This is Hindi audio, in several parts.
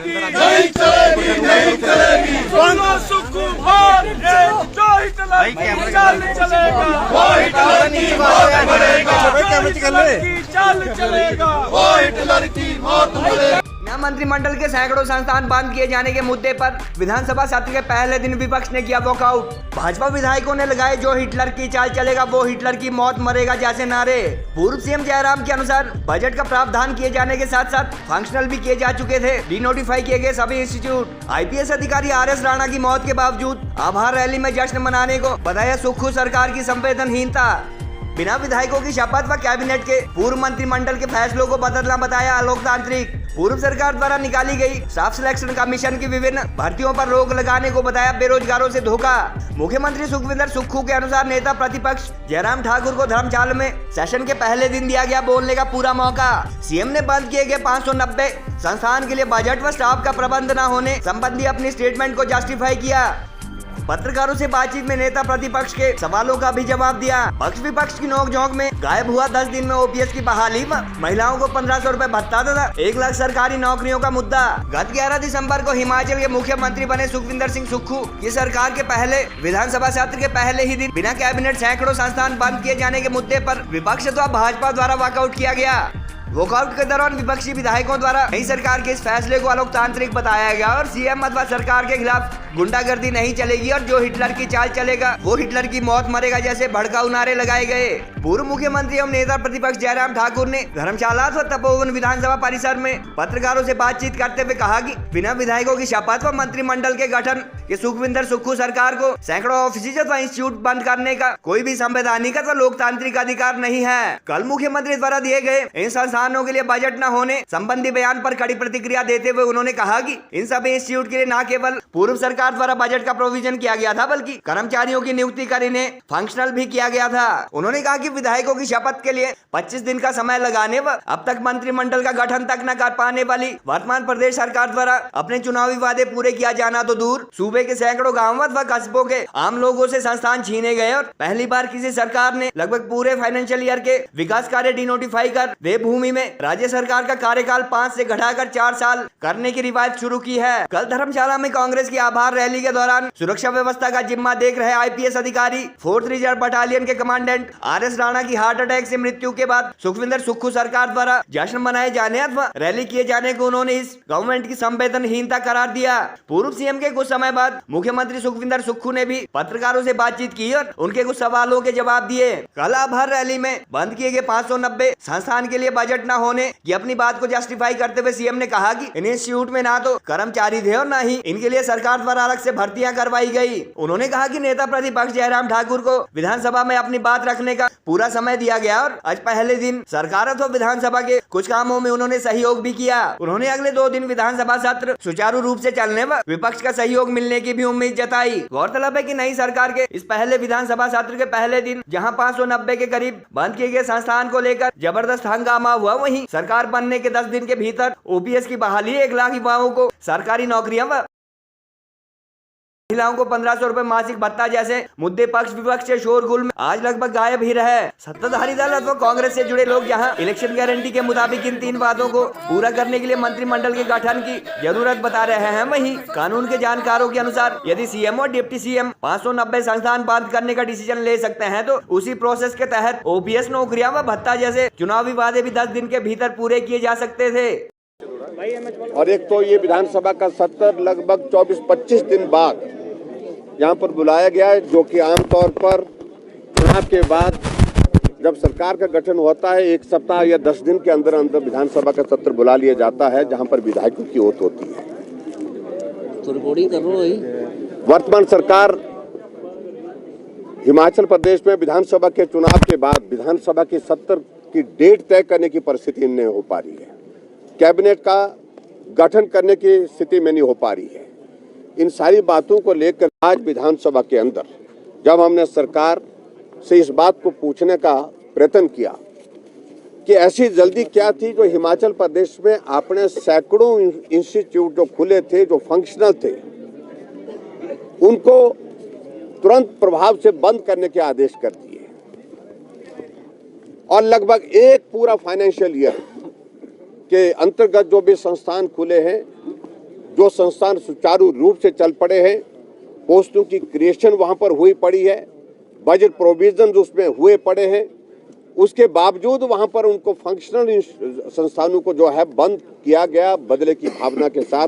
चलेगी, नहीं चलेगी, नहीं चलेगी। सुनो सुक्खू भाग्य, जो हिटलर की चाल चलेगा, वो हिटलर की मौत मरेगा। की चाल चलेगा, वो हिटलर की मौत मरेगा। मंत्रिमंडल के सैकड़ों संस्थान बंद किए जाने के मुद्दे पर विधानसभा सत्र के पहले दिन विपक्ष ने किया वॉकआउट। भाजपा विधायकों ने लगाए जो हिटलर की चाल चलेगा वो हिटलर की मौत मरेगा जैसे नारे। पूर्व सीएम जयराम के अनुसार बजट का प्रावधान किए जाने के साथ साथ फंक्शनल भी किए जा चुके थे। डिनोटिफाई किए गए सभी इंस्टीट्यूट। आईपीएस अधिकारी आरएस राणा की मौत के बावजूद आभार रैली में जश्न मनाने को बताया सुक्खू सरकार की संवेदनहीनता। बिना विधायकों की शपथ व कैबिनेट के पूर्व मंत्रिमंडल के फैसलों को बदलना बताया अलोकतांत्रिक। पूर्व सरकार द्वारा निकाली गई स्टाफ सिलेक्शन कमीशन की विभिन्न भर्तियों पर रोक लगाने को बताया बेरोजगारों से धोखा। मुख्यमंत्री सुखविंदर सुक्खू के अनुसार नेता प्रतिपक्ष जयराम ठाकुर को धर्मशाला में सेशन के पहले दिन दिया गया बोलने का पूरा मौका। सीएम ने बंद किए गए 590 संस्थान के लिए बजट व स्टाफ का प्रबंध न होने संबंधी अपनी स्टेटमेंट को जस्टिफाई किया। पत्रकारों से बातचीत में नेता प्रतिपक्ष के सवालों का भी जवाब दिया। पक्ष विपक्ष की नोकझोंक में गायब हुआ 10 दिन में ओपीएस की बहाली, महिलाओं को 1500 रुपए भत्ता तथा 1 लाख सरकारी नौकरियों का मुद्दा। गत 11 दिसंबर को हिमाचल के मुख्यमंत्री बने सुखविंदर सिंह सुक्खू की सरकार के पहले विधानसभा सत्र के पहले ही दिन बिना कैबिनेट सैकड़ों संस्थान बंद किए जाने के मुद्दे पर विपक्ष द्वारा भाजपा द्वारा वॉकआउट किया गया। वॉकआउट के दौरान विपक्षी विधायकों द्वारा नई सरकार के इस फैसले को अलोकतांत्रिक बताया गया और सीएम अथवा सरकार के खिलाफ गुंडागर्दी नहीं चलेगी और जो हिटलर की चाल चलेगा वो हिटलर की मौत मरेगा जैसे भड़काऊ नारे लगाए गए। पूर्व मुख्यमंत्री एवं नेता प्रतिपक्ष जयराम ठाकुर ने धर्मशाला व तपोवन विधानसभा परिसर में पत्रकारों से बातचीत करते हुए कहा कि बिना विधायकों की शपथ व मंत्रिमंडल के गठन के सुखविंदर सुक्खू सरकार को सैकड़ों ऑफिस व इंस्टीट्यूट बंद करने का कोई भी संवैधानिक व लोकतांत्रिक अधिकार नहीं है। कल मुख्यमंत्री द्वारा दिए गए इन संस्थानों के लिए बजट न होने संबंधी बयान पर कड़ी प्रतिक्रिया देते हुए उन्होंने कहा कि इन सभी इंस्टीट्यूट के लिए न केवल पूर्व सरकार द्वारा बजट का प्रोविजन किया गया था बल्कि कर्मचारियों की नियुक्ति कर इन्हें फंक्शनल भी किया गया था। उन्होंने कहा कि विधायकों की शपथ के लिए 25 दिन का समय लगाने व अब तक मंत्रिमंडल का गठन तक न कर पाने वाली वर्तमान प्रदेश सरकार द्वारा अपने चुनावी वादे पूरे किया जाना तो दूर, सूबे के सैकड़ों गाँव व कस्बों के आम लोगों से संस्थान छीने गए और पहली बार किसी सरकार ने लगभग पूरे फाइनेंशियल ईयर के विकास कार्य डिनोटिफाई कर देवभूमि में राज्य सरकार का कार्यकाल 5 से घटाकर 4 साल करने की रिवायत शुरू की है। कल धर्मशाला में कांग्रेस की आभार रैली के दौरान सुरक्षा व्यवस्था का जिम्मा देख रहे आईपीएस अधिकारी 4th रिजर्व बटालियन के कमांडेंट आरएस राणा की हार्ट अटैक से मृत्यु के बाद सुखविंदर सुक्खू सरकार द्वारा जश्न मनाए जाने अथवा रैली किए जाने को उन्होंने इस गवर्नमेंट की संवेदनहीनता करार दिया। पूर्व सीएम के कुछ समय बाद मुख्यमंत्री सुखविंदर सुक्खू ने भी पत्रकारों से बातचीत की और उनके कुछ सवालों के जवाब दिए। कल आभार रैली में बंद किए गए 590 संस्थान के लिए बजट न होने की अपनी बात को जस्टिफाई करते हुए सीएम ने कहा कि इन इंस्टीट्यूट में ना तो कर्मचारी थे और न ही इनके लिए सरकार द्वारा अलग से भर्तियां करवाई गई। उन्होंने कहा कि नेता प्रतिपक्ष जयराम ठाकुर को विधानसभा में अपनी बात रखने का पूरा समय दिया गया और आज पहले दिन सरकार अथवा विधानसभा के कुछ कामों में उन्होंने सहयोग भी किया। उन्होंने अगले 2 दिन विधानसभा सत्र सुचारू रूप से चलने व विपक्ष का सहयोग मिलने की भी उम्मीद जताई। गौरतलब है कि नई सरकार के इस पहले विधानसभा सत्र के पहले दिन जहां 590 के करीब बंद किए गए संस्थान को लेकर जबरदस्त हंगामा हुआ, वहीं सरकार बनने के 10 दिन के भीतर ओपीएस की बहाली, 1 लाख युवाओं को सरकारी नौकरियां व महिलाओं को 1500 रुपए मासिक भत्ता जैसे मुद्दे पक्ष विपक्ष के शोरगुल में आज लगभग गायब ही रहे। सत्ताधारी दल अथवा कांग्रेस से जुड़े लोग जहां इलेक्शन गारंटी के मुताबिक इन 3 वादों को पूरा करने के लिए मंत्रिमंडल के गठन की जरूरत बता रहे हैं, वहीं कानून के जानकारों के अनुसार यदि सीएम और डिप्टी सीएम 590 संस्थान बंद करने का डिसीजन ले सकते हैं तो उसी प्रोसेस के तहत ओपीएस नौकरियां व भत्ता जैसे चुनावी वादे भी 10 दिन के भीतर पूरे किए जा सकते थे। और एक तो ये विधानसभा का सत्र लगभग 24-25 दिन बाद यहाँ पर बुलाया गया है, जो कि आमतौर पर चुनाव के बाद जब सरकार का गठन होता है 1 सप्ताह या 10 दिन के अंदर अंदर विधानसभा का सत्र बुला लिया जाता है, जहाँ पर विधायकों की ओथ होती है। तो रिकॉर्डिंग कर रहा है। वर्तमान सरकार हिमाचल प्रदेश में विधानसभा के चुनाव के बाद विधानसभा के सत्र की डेट तय करने की परिस्थिति नहीं हो पा रही है, कैबिनेट का गठन करने की स्थिति में नहीं हो पा रही है। इन सारी बातों को लेकर आज विधानसभा के अंदर जब हमने सरकार से इस बात को पूछने का प्रयत्न किया कि ऐसी जल्दी क्या थी जो हिमाचल प्रदेश में आपने सैकड़ों इंस्टीट्यूट जो खुले थे, जो फंक्शनल थे, उनको तुरंत प्रभाव से बंद करने के आदेश कर दिए और लगभग एक पूरा फाइनेंशियल ईयर के अंतर्गत जो भी संस्थान खुले हैं जो संस्थान सुचारू रूप से चल पड़े हैं, पोस्टों की क्रिएशन वहां पर हुई पड़ी है, बजट प्रोविजन उसमें हुए पड़े हैं, उसके बावजूद वहां पर उनको फंक्शनल संस्थानों को जो है बंद किया गया बदले की भावना के साथ,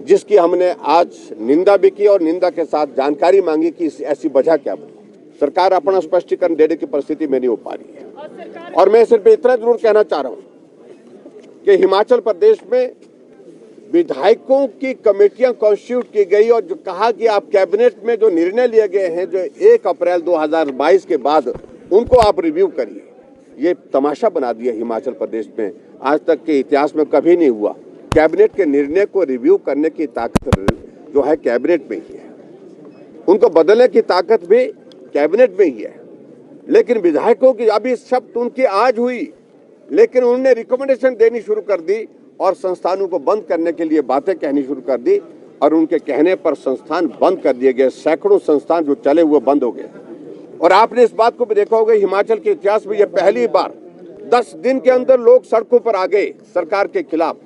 जिसकी हमने आज निंदा भी की और निंदा के साथ जानकारी मांगी कि ऐसी वजह क्या बनी। सरकार अपना स्पष्टीकरण देने की परिस्थिति में नहीं हो पा रही है। और मैं सिर्फ इतना जरूर कहना चाह रहा हूं कि हिमाचल प्रदेश में विधायकों की कमेटियां कॉन्स्टिट्यूट की गई और जो कहा कि आप कैबिनेट में जो निर्णय लिए गए हैं जो 1 अप्रैल 2022 के बाद उनको आप रिव्यू करिए। ये तमाशा बना दिया हिमाचल प्रदेश में, आज तक के इतिहास में कभी नहीं हुआ। कैबिनेट के निर्णय को रिव्यू करने की ताकत जो है कैबिनेट में ही है, उनको बदलने की ताकत भी कैबिनेट में ही है। लेकिन विधायकों की अभी शब्द उनकी आज हुई, लेकिन उन्होंने रिकमेंडेशन देनी शुरू कर दी और संस्थानों को बंद करने के लिए बातें कहनी शुरू कर दी और उनके कहने पर संस्थान बंद कर दिए गए। सैकड़ों संस्थान जो चले हुए बंद हो गए। और आपने इस बात को भी देखा होगा, हिमाचल के इतिहास में यह पहली बार 10 दिन के अंदर लोग सड़कों पर आ गए सरकार के खिलाफ।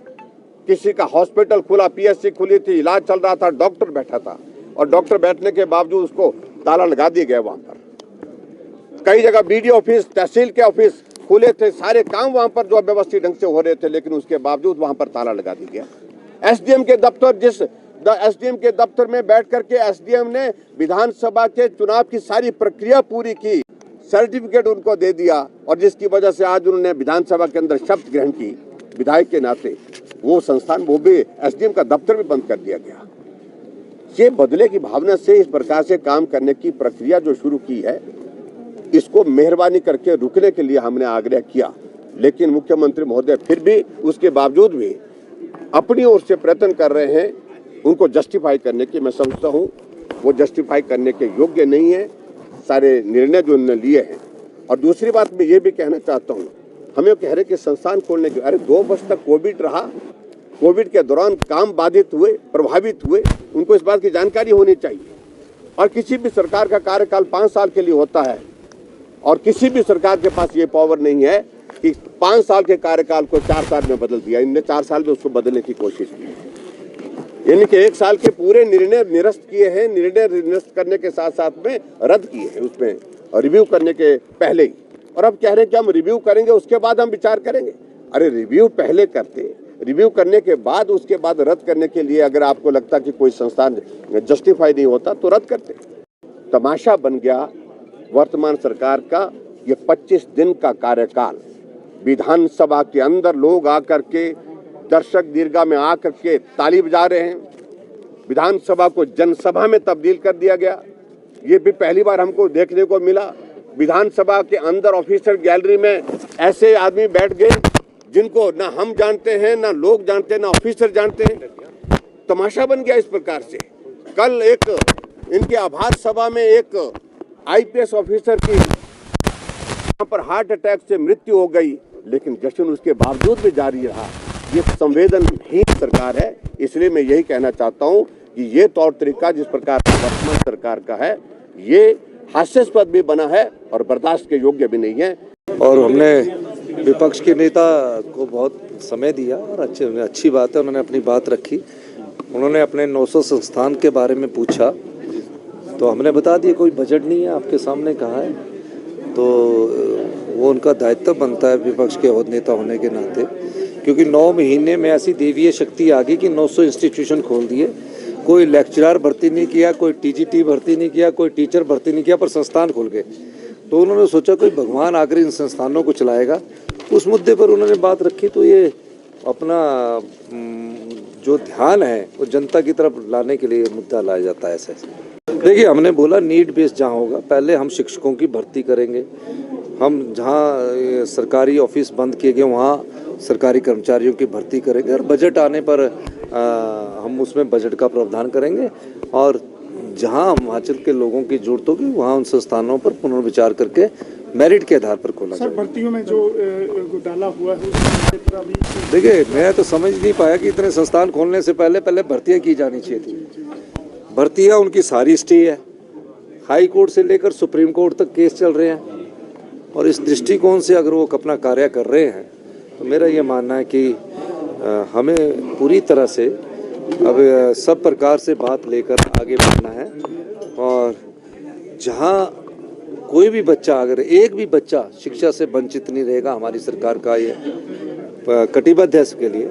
किसी का हॉस्पिटल खुला, पीएचसी खुली थी, इलाज चल रहा था, डॉक्टर बैठा था और डॉक्टर बैठने के बावजूद उसको ताला लगा दिए गए। वहां पर कई जगह बीडीओ ऑफिस, तहसील के ऑफिस खुले थे, सारे काम वहां पर जो व्यवस्थित ढंग से हो रहे थे, लेकिन उसके बावजूद वहां पर ताला लगा दिया गया। एसडीएम के दफ्तर, एसडीएम के दफ्तर में बैठ करके एसडीएम ने विधानसभा के चुनाव की सारी प्रक्रिया पूरी की, सर्टिफिकेट उनको दे दिया और जिसकी वजह से आज उन्होंने विधानसभा के अंदर शपथ ग्रहण की विधायक के नाते। वो संस्थान, वो भी एसडीएम का दफ्तर भी बंद कर दिया गया। ये बदले की भावना से इस प्रकार से काम करने की प्रक्रिया जो शुरू की है, इसको मेहरबानी करके रुकने के लिए हमने आग्रह किया, लेकिन मुख्यमंत्री महोदय फिर भी उसके बावजूद भी अपनी ओर से प्रयत्न कर रहे हैं उनको जस्टिफाई करने की। मैं समझता हूं वो जस्टिफाई करने के योग्य नहीं है सारे निर्णय जो उन्होंने लिए हैं। और दूसरी बात मैं ये भी कहना चाहता हूं, हमें कह रहे कि संस्थान खोलने के, अरे 2 वर्ष तक कोविड रहा, कोविड के दौरान काम बाधित हुए, प्रभावित हुए, उनको इस बात की जानकारी होनी चाहिए। और किसी भी सरकार का कार्यकाल 5 साल के लिए होता है और किसी भी सरकार के पास ये पावर नहीं है कि 5 साल के कार्यकाल को 4 साल में बदल दिया। इनने 4 साल में उसको बदलने की कोशिश की, यानी कि 1 साल के पूरे निर्णय निरस्त किए हैं। निर्णय निरस्त करने के साथ साथ में रद्द किए हैं उसमें रिव्यू करने के पहले ही। और अब कह रहे हैं कि हम रिव्यू करेंगे उसके बाद हम विचार करेंगे। अरे रिव्यू पहले करते, रिव्यू करने के बाद उसके बाद रद्द करने के लिए अगर आपको लगता कि कोई संस्थान जस्टिफाई नहीं होता तो रद्द करते। तमाशा बन गया वर्तमान सरकार का ये 25 दिन का कार्यकाल। विधानसभा के अंदर लोग आकर के दर्शक दीर्घा में आकर के ताली बजा रहे हैं। विधानसभा को जनसभा में तब्दील कर दिया गया। ये भी पहली बार हमको देखने को मिला। विधानसभा के अंदर ऑफिसर गैलरी में ऐसे आदमी बैठ गए जिनको ना हम जानते हैं, ना लोग जानते हैं, ना ऑफिसर जानते हैं। तमाशा बन गया इस प्रकार से। कल एक इनके आभार सभा में एक आईपीएस ऑफिसर की यहाँ पर हार्ट अटैक से मृत्यु हो गई, लेकिन जश्न उसके बावजूद भी जारी रहा। ये संवेदनहीन सरकार है। इसलिए मैं यही कहना चाहता हूँ कि ये तौर तरीका जिस प्रकार वर्तमान सरकार का है, ये हास्यास्पद भी बना है और बर्दाश्त के योग्य भी नहीं है। और हमने विपक्ष के नेता को बहुत समय दिया और अच्छी बात है, उन्होंने अपनी बात रखी। उन्होंने अपने 900 संस्थान के बारे में पूछा तो हमने बता दिया कोई बजट नहीं है, आपके सामने कहा है। तो वो उनका दायित्व बनता है विपक्ष के नेता होने के नाते, क्योंकि 9 महीने में ऐसी देवीय शक्ति आ गई कि 900 इंस्टीट्यूशन खोल दिए। कोई लेक्चरर भर्ती नहीं किया, कोई टीजीटी भर्ती नहीं किया, कोई टीचर भर्ती नहीं किया, पर संस्थान खुल गए। तो उन्होंने सोचा कोई भगवान आकर इन संस्थानों को चलाएगा। उस मुद्दे पर उन्होंने बात रखी। तो ये अपना जो ध्यान है वो जनता की तरफ लाने के लिए मुद्दा लाया जाता है। ऐसे देखिए, हमने बोला नीड बेस्ड जहाँ होगा, पहले हम शिक्षकों की भर्ती करेंगे। हम जहाँ सरकारी ऑफिस बंद किए गए वहाँ सरकारी कर्मचारियों की भर्ती करेंगे और बजट आने पर हम उसमें बजट का प्रावधान करेंगे। और जहाँ हिमाचल के लोगों की जरूरत होगी वहाँ उन संस्थानों पर पुनर्विचार करके मेरिट के आधार पर खोला जाएगा। सर, भर्तियों में जो घोटाला हुआ है, देखिए, मैं तो समझ नहीं पाया कि इतने संस्थान खोलने से पहले भर्तियाँ की जानी चाहिए थी। भर्तियाँ उनकी सारी स्टे है, हाई कोर्ट से लेकर सुप्रीम कोर्ट तक केस चल रहे हैं। और इस दृष्टिकोण से अगर वो अपना कार्य कर रहे हैं तो मेरा ये मानना है कि हमें पूरी तरह से अब सब प्रकार से बात लेकर आगे बढ़ना है और जहां कोई भी बच्चा, अगर एक भी बच्चा शिक्षा से वंचित नहीं रहेगा, हमारी सरकार का ये कटिबद्ध है इसके लिए।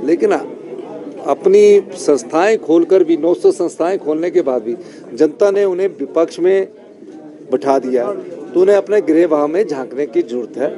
लेकिन अपनी संस्थाएं खोलकर भी 900 संस्थाएं खोलने के बाद भी जनता ने उन्हें विपक्ष में बैठा दिया, तो उन्हें अपने गृहवाह में झांकने की जरूरत है।